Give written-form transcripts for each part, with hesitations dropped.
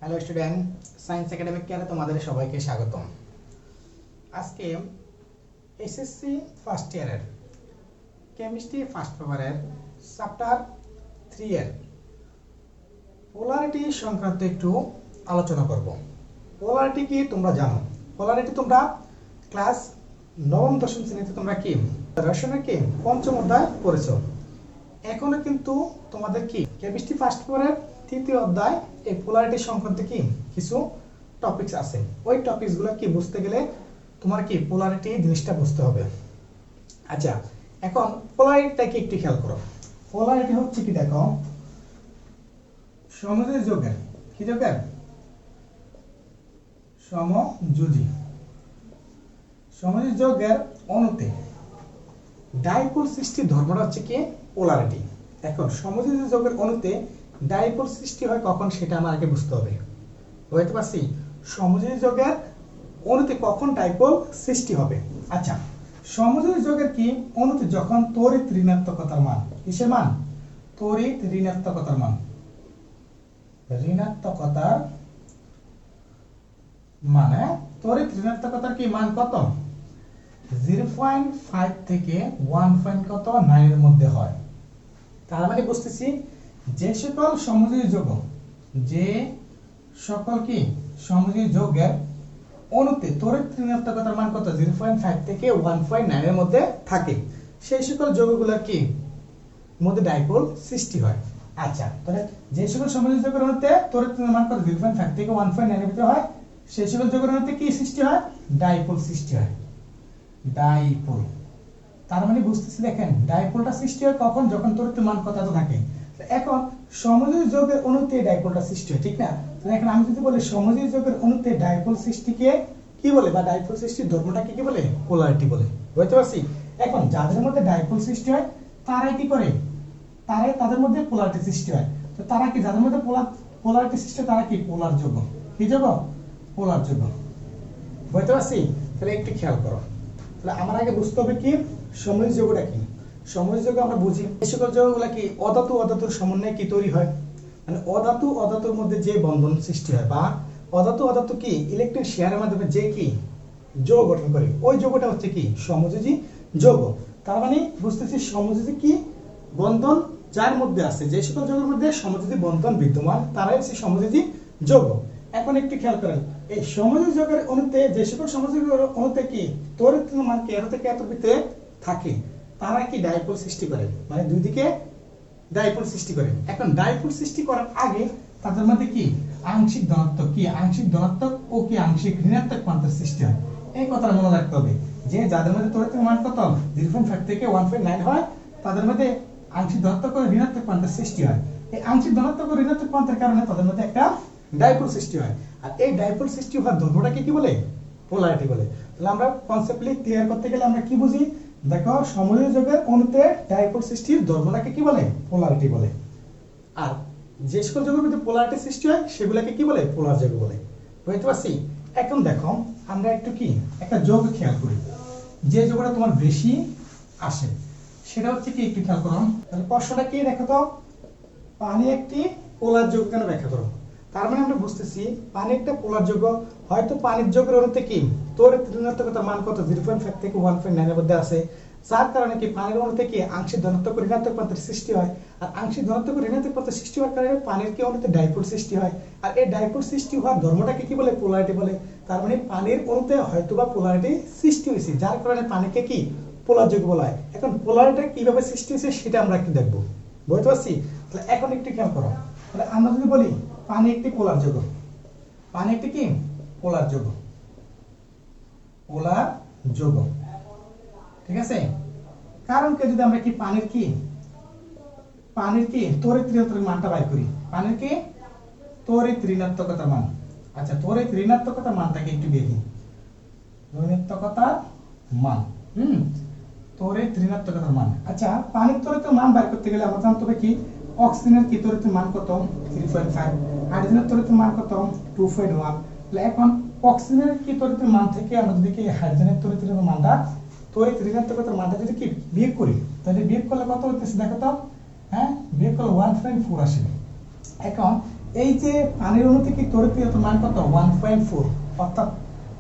Hello student, science academic কেয়ারে তোমাদের সবাইকে স্বাগতম। আজকে এসএসসি ফার্স্ট ইয়ারের কেমিস্ট্রি ফার্স্ট পেপারের চ্যাপ্টার 3 এর পোলারিটি সংক্রান্ত একটু আলোচনা করব। পোলারিটি কি তোমরা জানো? পোলারিটি তোমরা ক্লাস 9ম 10ম শ্রেণীতে তোমরা কি রসায়নের কি পঞ্চম অধ্যায় পড়েছো। এখনো কিন্তু তোমাদের কি কেমিস্ট্রি ফার্স্ট পেপারের 3য় অধ্যায় এই পোলারিটি সংক্রান্ত কি কিছু টপিকস আছে। ওই টপিকসগুলো কি বুঝতে গেলে তোমার কি পোলারিটি জিনিসটা বুঝতে হবে। আচ্ছা, এখন পোলারিটিটা কি একটু খেয়াল করো। পোলারিটি হচ্ছে কি, দেখো, সমযোজী যৌগের কি যৌগের সমযোজী যৌগের অণুতে ডাইপোল সৃষ্টির ধর্মটা হচ্ছে কি পোলারিটি। এখন সমযোজী যৌগের অণুতে ডাইপোল সৃষ্টি হয় কখন সেটা আমার আগে বুঝতে হবে। বুঝতে পারছি? সমযোজী যৌগের অণুতে কখন ডাইপোল সৃষ্টি হবে। আচ্ছা, সমযোজী যৌগের কি অণুতে যখন তড়িৎ ঋণাত্মকতার মান, কিসের মান? তড়িৎ ঋণাত্মকতার মান, মানে তড়িৎ ঋণাত্মকতার কি মান কত? 0.5 থেকে 1.9 এর মধ্যে হয়। তার মানে বুঝতেছি যে সকল সমযোজী যৌগের অণুতে তড়িৎ ঋণাত্মকতার মান কত? 0.5 থেকে 1.9 এর মধ্যে থাকে, সেই সকল যৌগগুলোর কি মধ্যে ডাইপোল সৃষ্টি হয়। আচ্ছা, তাহলে যে সকল সমযোজী যৌগের অণুতে তড়িৎ মান কত? 0.5 থেকে 1.9 এর ভিতরে হয়, সেই সকল যৌগের অণুতে কি সৃষ্টি হয়? ডাইপোল সৃষ্টি হয়। ডাইপোল, তার মানে বুঝতেছি, দেখেন, ডাইপোলটা সৃষ্টি হয় কখন? যখন তড়িতের মান কত থাকে। এখন সমযোজী যৌগের অণুতে ডাইপোলটা সৃষ্টি হয়, ঠিক না? তো এখন আমি যদি বলি সমযোজী যৌগের অণুতে ডাইপোল সৃষ্টিকে কি বলে, বা ডাইপোল সৃষ্টির ধর্মটাকে কি বলে? পোলারিটি বলে। বুঝতে পারছি? এখন যাদের মধ্যে ডাইপোল সৃষ্টি হয় তারাই কি করে? তাদের মধ্যে পোলারিটি সৃষ্টি হয়। তো তারা কি, যাদের মধ্যে পোলারিটি সৃষ্টি হয় তারা কি? পোলার যৌগ। কি যৌগ? পোলার যৌগ। বুঝতে পারছি? তাহলে একটু খেয়াল করো। তাহলে আমার আগে বুঝতে হবে কি সমযোজী যৌগটা কি। সমযোজী যৌগ আমরা বুঝি এই সকল যৌগগুলো কি অধাতু অধাতুর সমন্বয়ে কি তৈরি হয়, মানে অধাতু অধাতুর মধ্যে যে বন্ধন সৃষ্টি হয়, বা অধাতু অধাতু কি ইলেকট্রন শেয়ারের মাধ্যমে যে কি যৌগ গঠন করে, ওই যৌগটা হচ্ছে কি সমযোজী যৌগ। তার মানে বুঝতেছি সমযোজী কি বন্ধন যার মধ্যে আছে, যে সকল যৌগের মধ্যে সমযোজী বন্ধন বিদ্যমান তারাই হচ্ছে সমযোজী যৌগ। এখন একটু খেয়াল করেন, এই সমযোজী যৌগের অণুতে যে সকল সমযোজী অণুতে কি তড়িৎ মান কি এত থেকে এত ভিতরে থাকে, তারা কি ডাইপোল সৃষ্টি করে, মানে দুই দিকে ডাইপোল সৃষ্টি করে। এখন ডাইপোল সৃষ্টি করার আগে তাদের মধ্যে কি আংশিক ধনাত্মক ও কি আংশিক ঋণাত্মক প্রান্তের সৃষ্টি হয়। এই কথাটা মনে রাখতে হবে যে যাদের মধ্যে তড়িৎ মান কত 0.5 থেকে 1.9 হয়, তাদের মধ্যে আংশিক ধনাত্মক ও ঋণাত্মক প্রান্তের সৃষ্টি হয়। এই আংশিক ধনাত্মক ও ঋণাত্মক প্রান্তের কারণে তাদের মধ্যে একটা ডাইপোল সৃষ্টি হয়। আর এই ডাইপোল সৃষ্টি হওয়ার ধর্মটাকে কি বলে? পোলারিটি বলে। তাহলে আমরা কনসেপ্টলি ক্লিয়ার করতে গেলে আমরা কি বুঝি? দেখো, সমযোজী যৌগের অণুতে ডাইপোল সৃষ্টির ধর্মটাকে কি বলে? পোলারিটি বলে। আর যে সকল যৌগের মধ্যে পোলারিটি সৃষ্টি হয় সেগুলোকে কি বলে? পোলার যৌগ বলে। বুঝতে পারছি? এখন দেখো, আমরা একটু কি একটা যৌগ খেয়াল করি, যে যৌগটা তোমার বেশি আসে সেটা হচ্ছে কি, একটু খেয়াল করো। তাহলে প্রশ্নটা কি দেখো তো, পানি একটি পোলার যৌগ কেন ব্যাখ্যা করো। তার মানে আমরা বুঝতেছি পানি একটা পোলার যৌগ, হয়তো পানির যৌগের অণুতে কি তড়িৎ ঋণাত্মকতার মান কত 0.5 থেকে 1.9 এর মধ্যে আছে, যার কারণে কি পানির অণুতে কি আংশিক ধনাত্মক ও ঋণাত্মক প্রান্তের সৃষ্টি হয়। আর আংশিক ধনাত্মক ও ঋণাত্মক প্রান্তের সৃষ্টি হওয়ার কারণে পানির কি অণুতে ডাইপোল সৃষ্টি হয়। আর এই ডাইপোল সৃষ্টি হওয়ার ধর্মটাকে কি বলে? পোলারিটি বলে। তার মানে পানির অণুতে হয়তোবা পোলারিটি সৃষ্টি হয়েছে, যার কারণে পানিকে কি পোলার যৌগ বলা হয়। এখন পোলারিটি কিভাবে সৃষ্টি হয়েছে সেটা আমরা একটু দেখবো। বুঝতে পারছি? তাহলে এখন একটু খেয়াল করো। তাহলে আমরা যদি বলি পানি একটি পোলার যৌগ, পানি একটি কি পোলার যৌগ, ঠিক আছে। কারণ কে যদি আমরা কি পানির কি তড়িৎ ঋণাত্মক মানটা বাই করি, পানির কি তড়িৎ ঋণাত্মকতার মান। আচ্ছা, তড়িৎ ঋণাত্মকতার মানটাকে একটু দেখি। ঋণাত্মকতার মান, তড়িৎ ঋণাত্মকতার মান। আচ্ছা, পানির তড়িৎ মান বের করতে গেলে আমরা জানতে হবে কি অক্সিজেনের কি তড়িৎ মান কত 3.5, হাইড্রোজেনের তড়িৎ মান কত 2.1। তাহলে এখন অক্সিজেনের কি তড়িৎ মান থেকে আমরা যদি কি হাইড্রোজেনের তড়িৎ মানটা তড়িৎ ঋণাত্মকতার মানটা যদি কি বিয়োগ করি, তাহলে বিয়োগ করলে কত হচ্ছে দেখো তো, হ্যাঁ, বিয়োগ করলে 1.4 আসে। এখন এই যে পানির অণু থেকে তড়িৎ ঋণাত্মক মান কত 1.4, অর্থাৎ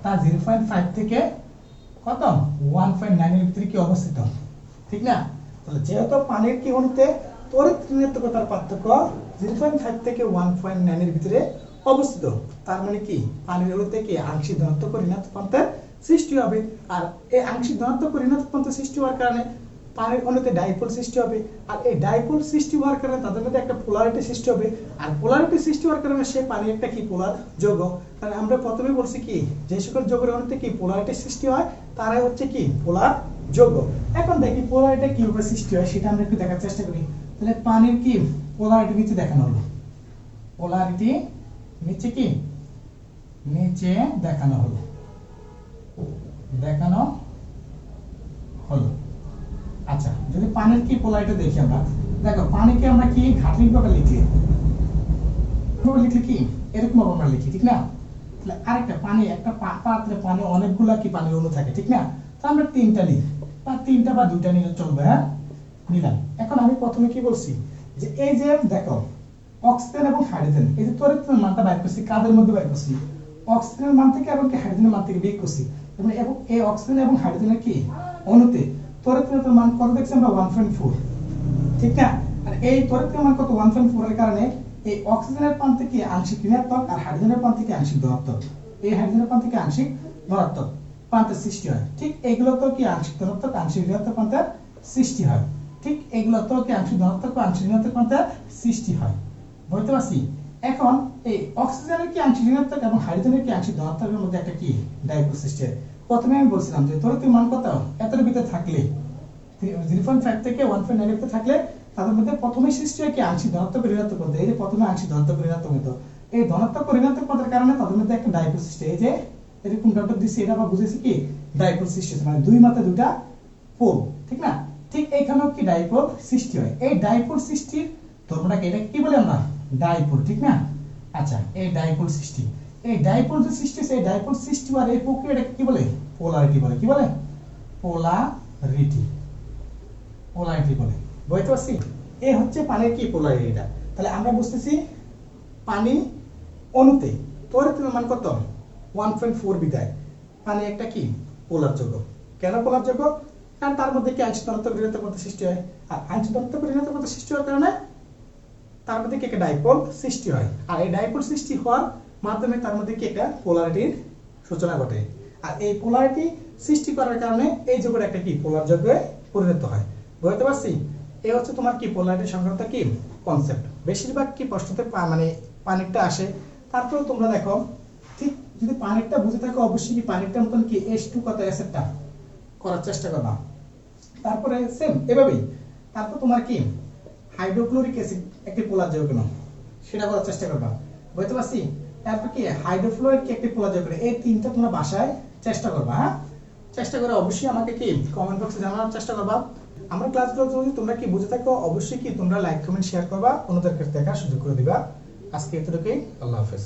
তার 0.5 থেকে কত 1.9 এর ভিতরে কি অবস্থিত, ঠিক না? তাহলে যেহেতু পানির কি অণুতে তড়িৎ ঋণাত্মকতার পার্থক্য 0.5 থেকে 1.9 এর ভিতরে অবস্থিত, তার মানে কি পানির অণুতে কি আংশিক ধনাত্মক ও ঋণাত্মক প্রান্তের সৃষ্টি হবে। আর এই আংশিক ধনাত্মক ও ঋণাত্মক প্রান্তের সৃষ্টি হওয়ার কারণে পানির অণুতে ডাইপোল সৃষ্টি হবে, আর এই ডাইপোল সৃষ্টি হওয়ার কারণে তাদের মধ্যে একটা পোলারিটি সৃষ্টি হবে, আর পোলারিটি সৃষ্টি হওয়ার কারণে সে পানি একটা কি পোলার যৌগ। তাহলে আমরা প্রথমে বলছি কি যে সকল যৌগের অণুতে কি পোলারিটি সৃষ্টি হয় তারাই হচ্ছে কি পোলার যৌগ। এখন দেখি পোলারিটি কিভাবে সৃষ্টি হয় সেটা আমরা একটু দেখার চেষ্টা করি। তাহলে পানির কি পোলারিটি নিচে দেখানো হলো, পোলারিটি নিচে কি নিচে দেখানো হলো, আচ্ছা যদি পানির কি পোলারিটি দেখি আমরা, দেখো পানিকে আমরা কি ঘাটনিক ভাবে লিখি কি এরকম ভাবে আমরা লিখি, ঠিক না? তাহলে আরেকটা পানি একটা পাত্রে পানি অনেকগুলা কি পানির অণু থাকে, ঠিক না? তো আমরা তিনটা নিই বা তিনটা বা দুইটা নিলে চলবে, হ্যাঁ নিলাম। এখন আমি প্রথমে কি বলছি যে এই যে দেখো অক্সিজেন এবং হাইড্রোজেন, এই যে তড়িৎ মানটা বের করছি কাদের মধ্যে বের করছি, অক্সিজেনের মান থেকে এবং হাইড্রোজেনের মান থেকে বের করছি, এবং এই অক্সিজেন এবং হাইড্রোজেনের কি অণুতে তড়িৎ মান কত দেখছি আমরা 1.4, ঠিক না? আর এই তড়িৎ মান কত 1.4 এর কারণে এই অক্সিজেনের প্রান্ত থেকে আংশিক ঋণাত্মক আর হাইড্রোজেনের প্রান্ত থেকে আংশিক ধনাত্মক, এই হাইড্রোজেনের প্রান্ত থেকে আংশিক ধনাত্মক প্রান্তের সৃষ্টি হয়। ঠিক এগুলো তো কি আংশিক ধনাত্মক আংশিক ঋণাত্মক প্রান্তের সৃষ্টি হয়, ঠিক এগুলো তো কি আংশিক ধনাত্মক আংশিক ঋণাত্মক প্রান্তের সৃষ্টি হয়, বুঝতে পারছি? এখন এই অক্সিজেনের কি আংশিক ঋণাত্মক এবং হাইড্রোজেনের কি আংশিক ধনাত্মকের মধ্যে একটা কি ডাইপোল সৃষ্টি হয়। প্রথমে আমি বলছিলাম যে তড়িৎ মান কত এতটার ভিতরে থাকলে 0.5 থেকে 1.9 এর ভিতরে থাকলে তাদের মধ্যে প্রথমে সৃষ্টি হয় কি আংশিক ধনাত্মক ঋণাত্মক পদ। এই যে প্রথমে আংশিক ধনাত্মক ঋণাত্মক পদ, এই ধনাত্মক ঋণাত্মক পদের কারণে তাদের মধ্যে একটা ডাইপোল সৃষ্টি হয়। এই যে এরকম ডট দিছি এটা আমরা বুঝেছি কি ডাইপোল সৃষ্টি হয়, মানে দুই মাত্রা দুটা পোল, ঠিক না? ঠিক এইখানেও কি ডাইপোল সৃষ্টি হয়। এই ডাইপোল সৃষ্টির ধর্মটাকে এটা কি বলে আমরা ডাইপোল, ঠিক না? আচ্ছা এই ডাইপোল সৃষ্টি, এই ডাইপোল যে সৃষ্টি সেই ডাইপোল সৃষ্টি আর এই প্রক্রিয়াটাকে কি বলে পোলারিটি বলে, কি বলে পোলারিটি, পোলারিটি বলে, বুঝতে পারছি? এই হচ্ছে পানির কি পোলারিটিটা। তাহলে আমরা বুঝতেছি পানি অণুতে তড়িৎ মান কত 1.4 বিদায় পানি একটা কি পোলার যৌগ। কেন পোলার যৌগ? কারণ তার মধ্যে কি আংশিক ধনাত্মক ঋণাত্মক পদ সৃষ্টি হয়, আর আংশিক ধনাত্মক ঋণাত্মক পদ সৃষ্টি হওয়ার কারণে তার মধ্যে কি একটা ডাইপোল সৃষ্টি হয়, আর এই ডাইপোল সৃষ্টি হওয়ার মাধ্যমে তার মধ্যে কি একটা পোলারিটির সূচনা ঘটে, আর এই পোলারিটি সৃষ্টি করার কারণে এই যৌগটা একটা কি পোলার যৌগে পরিণত হয়, বুঝতে পারছি? এই হচ্ছে তোমার কি পোলারিটি সংক্রান্ত কি কনসেপ্ট। বেশিরভাগ কি প্রশ্নতে মানে পানিরটা আসে, তারপরে তোমরা দেখো ঠিক যদি পানিরটা বুঝে থাকো অবশ্যই কি পানিরটার মতন কি H2 কত অ্যাসিডটা করার চেষ্টা করবা। তারপরে সেম এভাবেই তারপর তোমার কি হাইড্রোক্লোরিক অ্যাসিড একটি পোলার যৌগ কেন সেটা করার চেষ্টা করবা, বুঝতে পারছি? তারপর কি হাইড্রোফ্লোরাইড কি একটি পোলার যৌগ, এই তিনটা তোমরা বাসায় চেষ্টা করবা, হ্যাঁ চেষ্টা করে অবশ্যই আমাকে কি কমেন্ট বক্সে জানানোর চেষ্টা করবা। আমার ক্লাসগুলো যদি তোমরা কি বুঝে থাকো অবশ্যই কি তোমরা লাইক কমেন্ট শেয়ার করবা, অন্যদের কাছে দেখার সুযোগ করে দিবা। আজকে এতটুকুই, আল্লাহ হাফেজ।